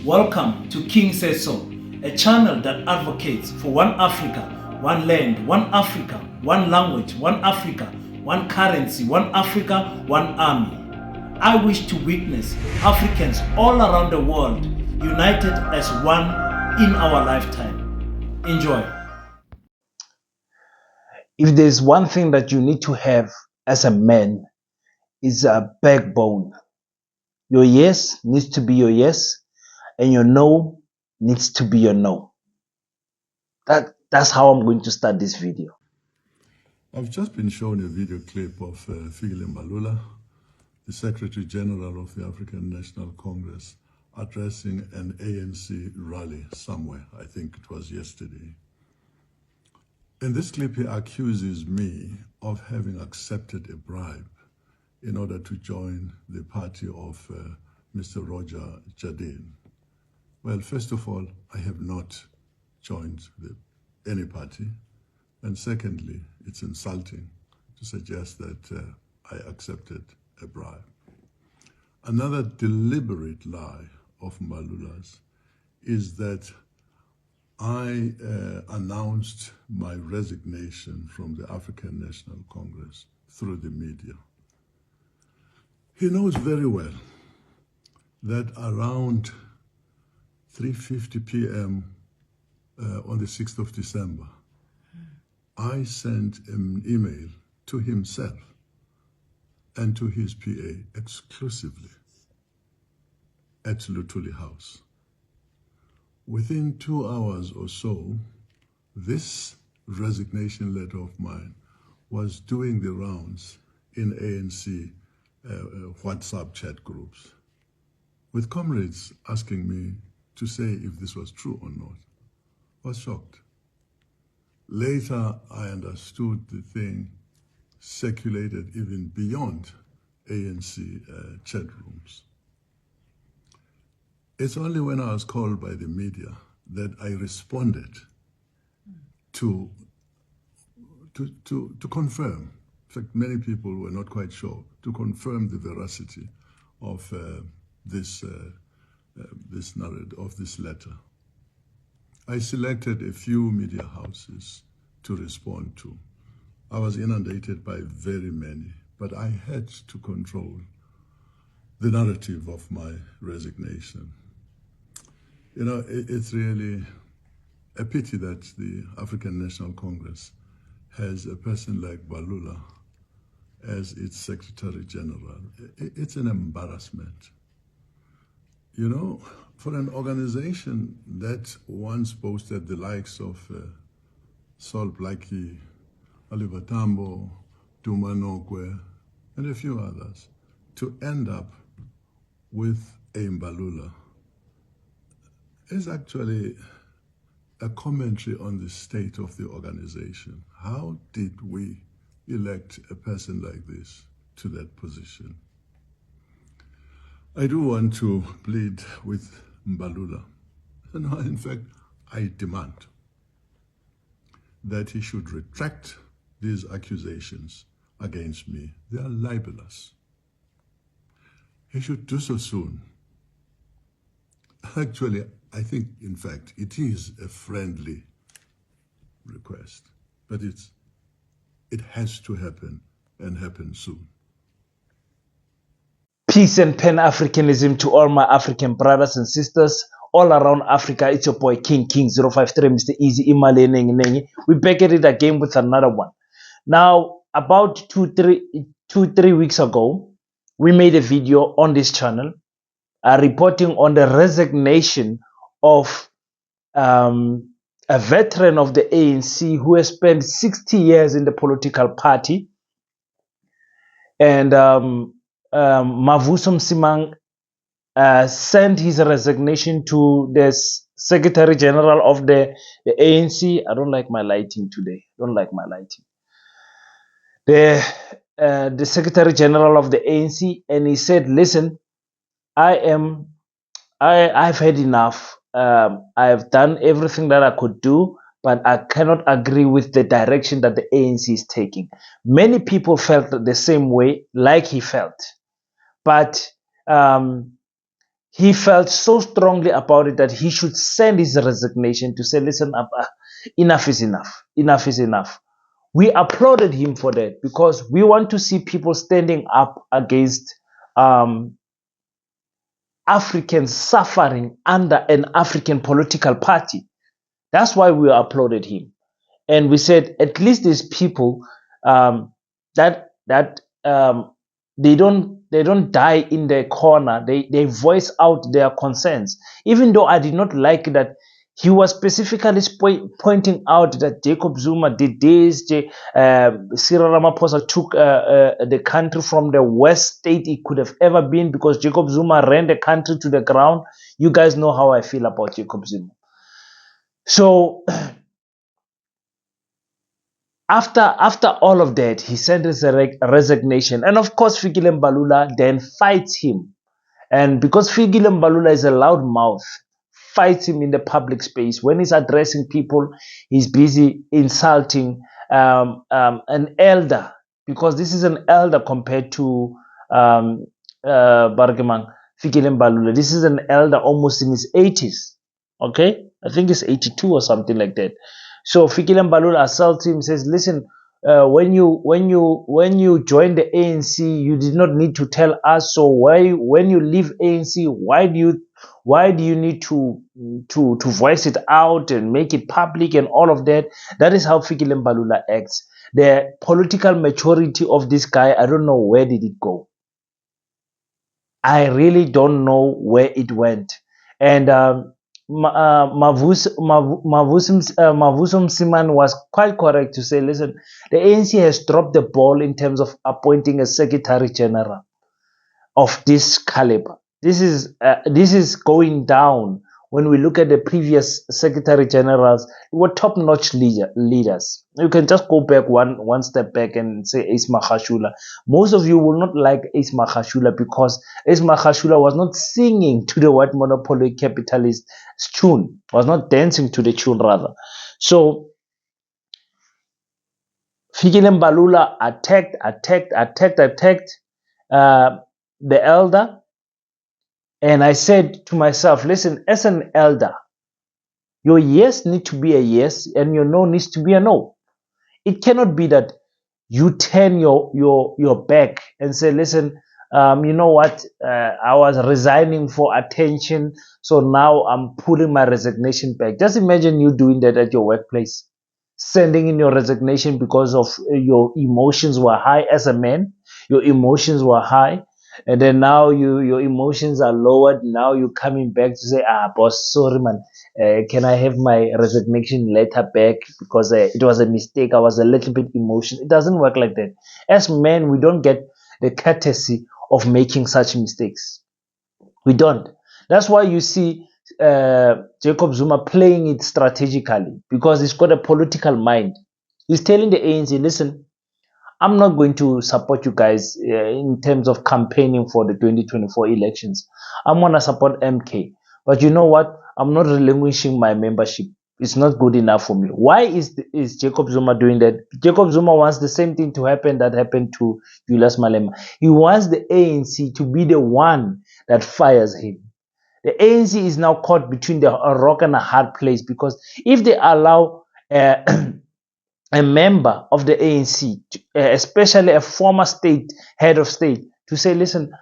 Welcome to King Says So, a channel that advocates for one Africa, one land, one Africa, one language, one Africa, one currency, one Africa, one army. I wish to witness Africans all around the world united as one in our lifetime. Enjoy. If there's one thing that you need to have as a man, is a backbone. Your yes needs to be your yes, and your no needs to be your no. That's how I'm going to start this video. I've just been shown a video clip of Fikile Mbalula, the Secretary General of the African National Congress, addressing an ANC rally somewhere. I think it was yesterday. In this clip, he accuses me of having accepted a bribe in order to join the party of Mr. Roger Jardine. Well, first of all, I have not joined any party. And secondly, it's insulting to suggest that I accepted a bribe. Another deliberate lie of Mbalula's is that I announced my resignation from the African National Congress through the media. He knows very well that around 3:50 p.m. On the 6th of December, I sent an email to himself and to his PA exclusively at Lutuli House. Within 2 hours or so, this resignation letter of mine was doing the rounds in ANC WhatsApp chat groups, with comrades asking me to say if this was true or not. I was shocked. Later, I understood the thing circulated even beyond ANC chat rooms. It's only when I was called by the media that I responded to confirm. In fact, many people were not quite sure, to confirm the veracity of this narrative, of this letter. I selected a few media houses to respond to. I was inundated by very many, but I had to control the narrative of my resignation. You know, it's really a pity that the African National Congress has a person like Mbalula as its Secretary General. It's an embarrassment. You know, for an organization that once boasted the likes of Sol Blackie, Oliver Tambo, Duma Nokwe, and a few others, to end up with a Mbalula is actually a commentary on the state of the organization. How did we elect a person like this to that position? I do want to plead with Mbalula. And in fact, I demand that he should retract these accusations against me. They are libelous. He should do so soon. Actually, I think, in fact, it is a friendly request, but it has to happen, and happen soon. Peace and Pan-Africanism to all my African brothers and sisters all around Africa. It's your boy King 053, Mr. Easy Imale Nengi. We're back at it again with another one. Now, about two, three weeks ago, we made a video on this channel reporting on the resignation of a veteran of the ANC who has spent 60 years in the political party, and Mavuso Msimang sent his resignation to the Secretary General of the ANC. I don't like my lighting today. Don't like my lighting. The Secretary General of the ANC, and he said, "Listen, I've had enough. I have done everything that I could do, but I cannot agree with the direction that the ANC is taking." Many people felt the same way, like he felt. But he felt so strongly about it that he should send his resignation to say, listen, enough is enough. Enough is enough. We applauded him for that because we want to see people standing up against Africans suffering under an African political party. That's why we applauded him. And we said, at least these people that they don't die in their corner. They voice out their concerns. Even though I did not like that he was specifically pointing out that Jacob Zuma did this. Cyril Ramaphosa took the country from the worst state it could have ever been because Jacob Zuma ran the country to the ground. You guys know how I feel about Jacob Zuma. So after all of that, he sent his resignation. And of course, Fikile Mbalula then fights him. And because Fikile Mbalula is a loud mouth, fights him in the public space. When he's addressing people, he's busy insulting an elder, because this is an elder compared to Bargaman Fikile Mbalula. This is an elder almost in his 80s. Okay? I think it's 82 or something like that. So Fikile Mbalula assaults him, says, listen, when you joined the ANC, you did not need to tell us. So when you leave ANC, why do you need to voice it out and make it public and all of that? That is how Fikile Mbalula acts. The political maturity of this guy, I don't know where did it go. I really don't know where it went. And Mavuso Msimang was quite correct to say, listen, the ANC has dropped the ball in terms of appointing a Secretary General of this caliber. This is going down. When we look at the previous Secretary Generals, they were top-notch leaders. You can just go back one step back and say Ace Magashula. Most of you will not like Ace Magashula because Ace Magashula was not singing to the white monopoly capitalist tune, was not dancing to the tune rather. So Fikile Mbalula attacked the elder. And I said to myself, listen, as an elder, your yes need to be a yes and your no needs to be a no. It cannot be that you turn your back and say, listen, you know what, I was resigning for attention, so now I'm pulling my resignation back. Just imagine you doing that at your workplace, sending in your resignation because of your emotions were high as a man. Your emotions were high. And then now your emotions are lowered. Now you're coming back to say, boss, sorry, man. Can I have my resignation letter back because it was a mistake. I was a little bit emotional. It doesn't work like that. As men, we don't get the courtesy of making such mistakes. We don't. That's why you see Jacob Zuma playing it strategically, because he's got a political mind. He's telling the ANC, listen, I'm not going to support you guys in terms of campaigning for the 2024 elections. I'm going to support MK. But you know what? I'm not relinquishing my membership. It's not good enough for me. Why is Jacob Zuma doing that? Jacob Zuma wants the same thing to happen that happened to Julius Malema. He wants the ANC to be the one that fires him. The ANC is now caught between a rock and a hard place, because if they allow a member of the ANC, especially a former head of state, to say, listen,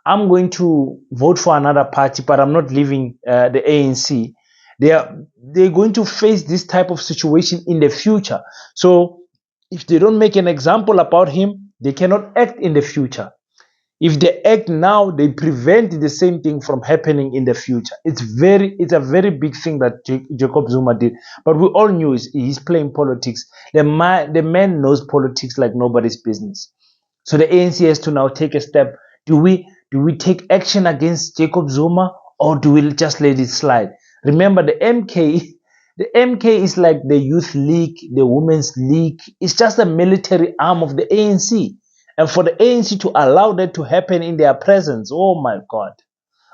I'm going to vote for another party, but I'm not leaving the ANC, they're going to face this type of situation in the future. So if they don't make an example about him, they cannot act in the future. If they act now, they prevent the same thing from happening in the future. It's a very big thing that Jacob Zuma did. But we all knew he's playing politics. The man knows politics like nobody's business. So the ANC has to now take a step. Do we take action against Jacob Zuma, or do we just let it slide? Remember, the MK is like the youth league, the women's league. It's just a military arm of the ANC. And for the ANC to allow that to happen in their presence, oh my God.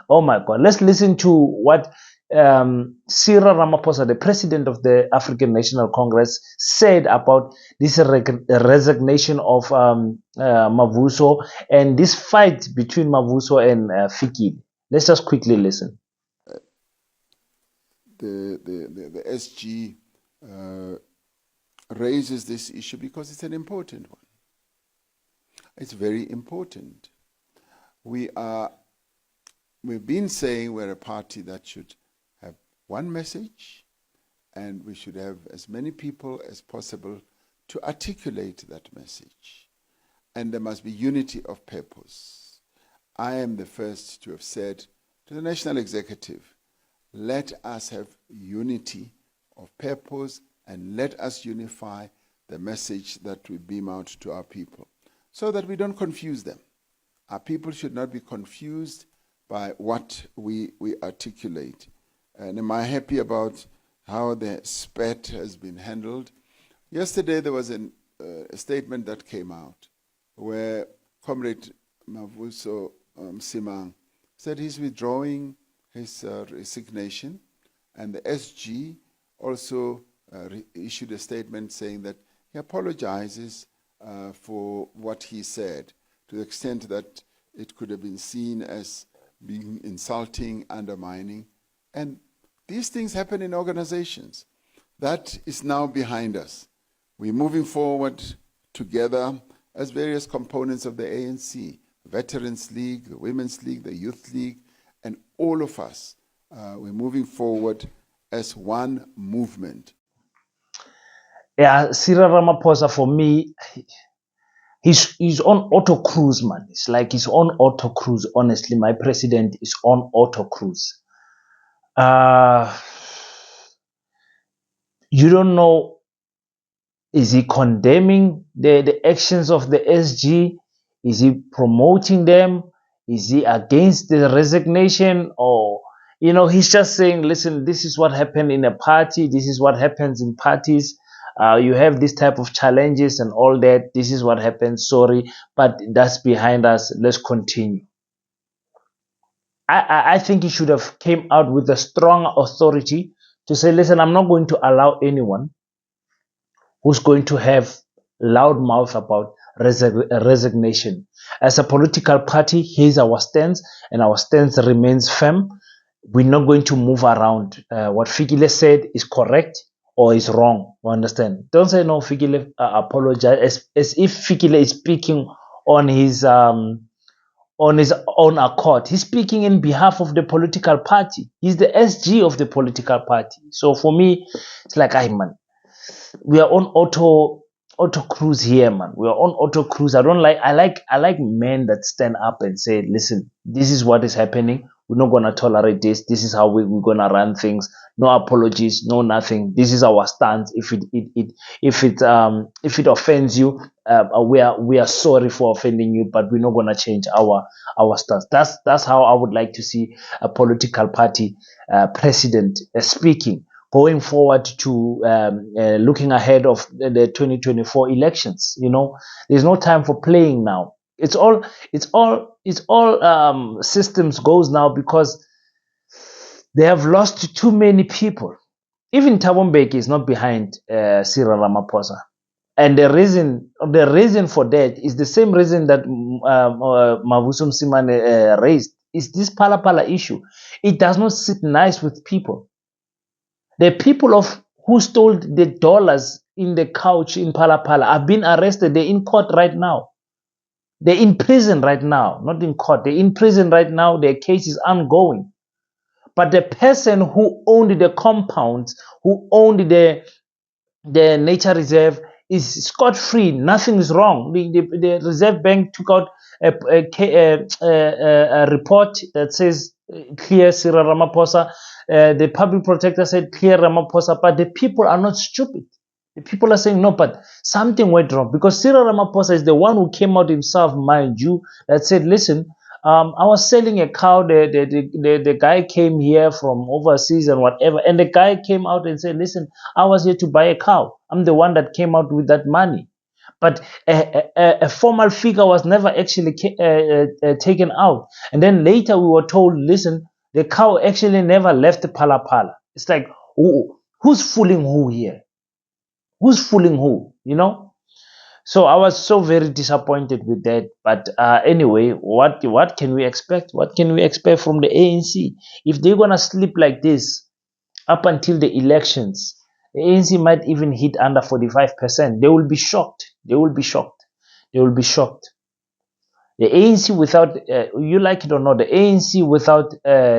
Oh my God. Let's listen to what Cyril Ramaphosa, the president of the African National Congress, said about this resignation of Mavuso and this fight between Mavuso and Fikile. Let's just quickly listen. The SG raises this issue because it's an important one. It's very important. We've been saying we're a party that should have one message, and we should have as many people as possible to articulate that message. And there must be unity of purpose. I am the first to have said to the National Executive, let us have unity of purpose and let us unify the message that we beam out to our people so that we don't confuse them. Our people should not be confused by what we articulate. And am I happy about how the spat has been handled? Yesterday there was a statement that came out where Comrade Mavuso Msimang said he's withdrawing his resignation, and the SG also issued a statement saying that he apologizes for what he said, to the extent that it could have been seen as being insulting, undermining. And these things happen in organizations. That is now behind us. We're moving forward together as various components of the ANC, Veterans League, the Women's League, the Youth League, and all of us. We're moving forward as one movement. Yeah, Cyril Ramaphosa, for me, he's on auto cruise, man. It's like he's on auto cruise. Honestly, my president is on auto cruise. You don't know, is he condemning the actions of the SG? Is he promoting them? Is he against the resignation? Or, he's just saying, listen, this is what happened in a party. This is what happens in parties. You have this type of challenges and all that. This is what happens. Sorry, but that's behind us. Let's continue. I think he should have came out with a strong authority to say, listen, I'm not going to allow anyone who's going to have loud mouth about resignation. As a political party, here's our stance, and our stance remains firm. We're not going to move around. What Fikile said is correct or is wrong. You understand? Don't say no, Fikile apologize, as if Fikile is speaking on his own accord. He's speaking in behalf of the political party. He's the SG of the political party. So for me, it's like, man, we are on auto cruise here, man. We are on auto cruise. I like men that stand up and say, listen, this is what is happening. We're not gonna tolerate this. This is how we're gonna run things. No apologies, no nothing. This is our stance. If it offends you, we are sorry for offending you, but we're not gonna change our stance. That's how I would like to see a political party president speaking, going forward to looking ahead of the 2024 elections. There's no time for playing now. It's all systems goes now, because they have lost too many people. Even Thabo Mbeki is not behind Cyril Ramaphosa, and the reason for that is the same reason that Mavuso Msimang raised. Is this Pala issue? It does not sit nice with people. The people of who stole the dollars in the couch in Pala have been arrested. They're in court right now. They're in prison right now, not in court. They're in prison right now. Their case is ongoing. But the person who owned the compounds, who owned the nature reserve, is scot-free. Nothing is wrong. The Reserve Bank took out a report that says clear Cyril Ramaphosa. The public protector said clear Ramaphosa, but the people are not stupid. The people are saying no, but something went wrong, because Cyril Ramaphosa is the one who came out himself, mind you, that said, listen, I was selling a cow. The guy came here from overseas and whatever, and the guy came out and said, listen, I was here to buy a cow. I'm the one that came out with that money. But a formal figure was never actually taken out. And then later we were told, listen, the cow actually never left Pala. It's like, who's fooling who here? Who's fooling who? So I was so very disappointed with that. But anyway, what can we expect? What can we expect from the ANC if they're gonna sleep like this up until the elections? The ANC might even hit under 45%. They will be shocked. They will be shocked. They will be shocked. The ANC without, you like it or not, the ANC without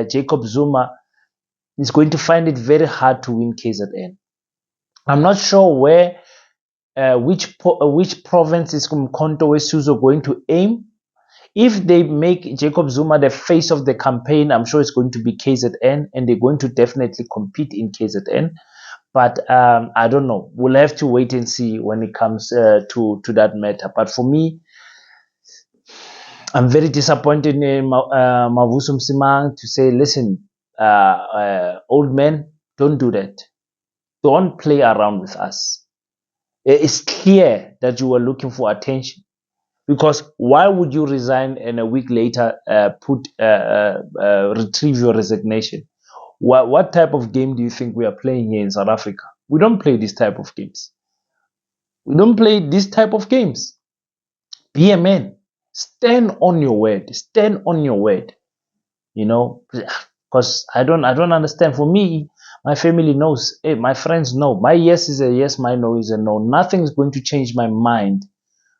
Jacob Zuma is going to find it very hard to win KZN. I'm not sure where, which province is Mkhonto Wesuzo going to aim. If they make Jacob Zuma the face of the campaign, I'm sure it's going to be KZN, and they're going to definitely compete in KZN. But I don't know. We'll have to wait and see when it comes to that matter. But for me, I'm very disappointed in Mavuso Msimang to say, listen, old man, don't do that. Don't play around with us. It's clear that you were looking for attention. Because why would you resign and a week later retrieve your resignation? What type of game do you think we are playing here in South Africa? We don't play this type of games. We don't play this type of games. Be a man. Stand on your word. Stand on your word. You know, because I don't understand. For me, my family knows. Hey, my friends know. My yes is a yes. My no is a no. Nothing is going to change my mind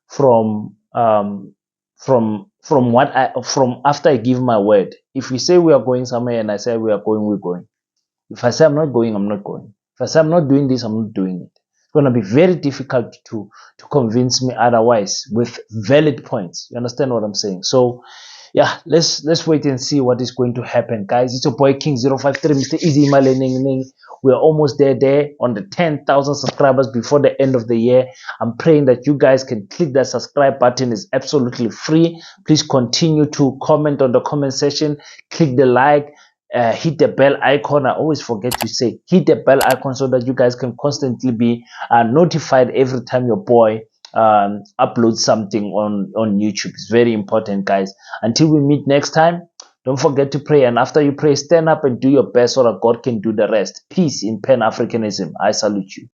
from from after I give my word. If we say we are going somewhere and I say we are going, we're going. If I say I'm not going, I'm not going. If I say I'm not doing this, I'm not doing it. It's gonna be very difficult to convince me otherwise with valid points. You understand what I'm saying? So yeah, let's wait and see what is going to happen, guys. It's your boy King 053, Mr. Easy Malening. We're almost there on the 10,000 subscribers before the end of the year. I'm praying that you guys can click that subscribe button. It's absolutely free. Please continue to comment on the comment section. Click the like. Hit the bell icon. I always forget to say hit the bell icon so that you guys can constantly be notified every time your boy upload something on YouTube. It's very important, guys. Until we meet next time, don't forget to pray, and after you pray, stand up and do your best so that God can do the rest. Peace in Pan-Africanism. I salute you.